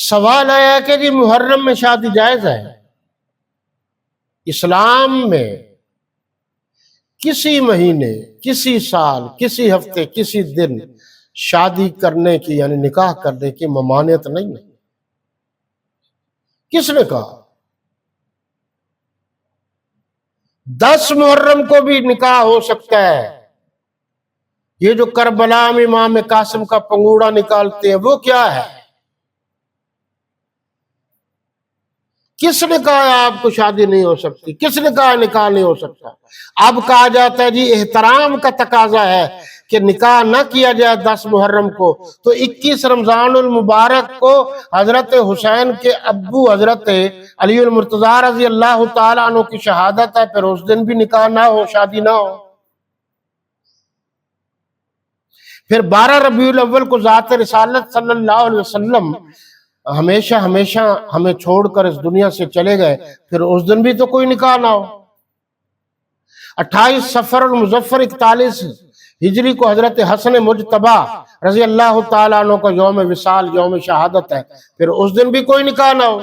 سوال آیا کہ جی محرم میں شادی جائز ہے؟ اسلام میں کسی مہینے، کسی سال، کسی ہفتے، کسی دن شادی کرنے کی یعنی نکاح کرنے کی ممانعت نہیں ہے۔ کس نے کہا؟ 10 محرم کو بھی نکاح ہو سکتا ہے۔ یہ جو کربلا میں امام قاسم کا پنگوڑا نکالتے ہیں وہ کیا ہے؟ کس نے کہا آپ کو شادی نہیں ہو سکتی؟ کس نے کہا نکاح نہیں ہو سکتا؟ اب کہا جاتا ہے جی احترام کا تقاضا ہے کہ نکاح نہ کیا جائے 10 محرم کو، تو 21 رمضان المبارک کو حضرت حسین کے ابو حضرت علی المرتضیٰ رضی اللہ تعالیٰ عنہ کی شہادت ہے، پھر اس دن بھی نکاح نہ ہو، شادی نہ ہو۔ پھر 12 ربیع الاول کو ذات رسالت صلی اللہ علیہ وسلم ہمیشہ ہمیں چھوڑ کر اس دنیا سے چلے گئے، پھر اس دن بھی تو کوئی نکاح نہ ہو۔ 28 صفر المظفر 41 ہجری کو حضرت حسن مجتبی رضی اللہ تعالیٰ عنہ کا یوم وصال، یوم شہادت ہے، پھر اس دن بھی کوئی نکاح نہ ہو۔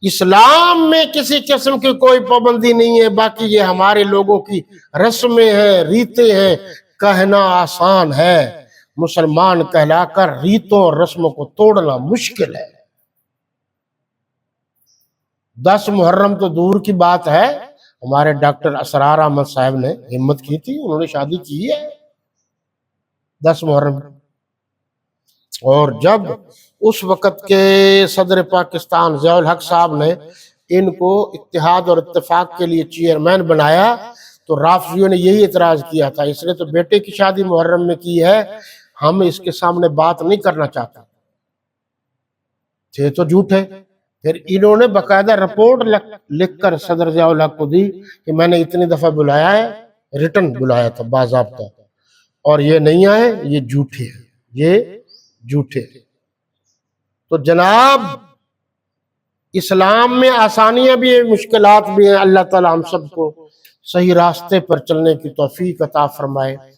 اسلام میں کسی قسم کی کوئی پابندی نہیں ہے، باقی یہ ہمارے لوگوں کی رسمیں ہیں، ریتیں ہیں۔ کہنا آسان ہے، مسلمان کہلا کر ریتوں اور رسموں کو توڑنا مشکل ہے۔ 10 محرم تو دور کی بات ہے، ہمارے ڈاکٹر اسرار احمد صاحب نے ہمت کی تھی، انہوں نے شادی کی ہے 10 محرم۔ اور جب اس وقت کے صدر پاکستان ضیاء الحق صاحب نے ان کو اتحاد اور اتفاق کے لیے چیئرمین بنایا تو رافضیوں نے یہی اعتراض کیا تھا، اس نے تو بیٹے کی شادی محرم میں کی ہے، ہم اس کے سامنے بات نہیں کرنا چاہتے تھے، تو جھوٹے۔ پھر انہوں نے باقاعدہ رپورٹ لکھ کر صدر ضیاء الحق کو دی کہ میں نے اتنی دفعہ بلایا ہے، ریٹن بلایا تھا باضابطہ، اور یہ نہیں آئے، یہ جھوٹے ہیں، یہ جھوٹے۔ تو جناب اسلام میں آسانیاں بھی ہیں، مشکلات بھی ہیں، اللہ تعالی ہم سب کو صحیح راستے پر چلنے کی توفیق عطا فرمائے۔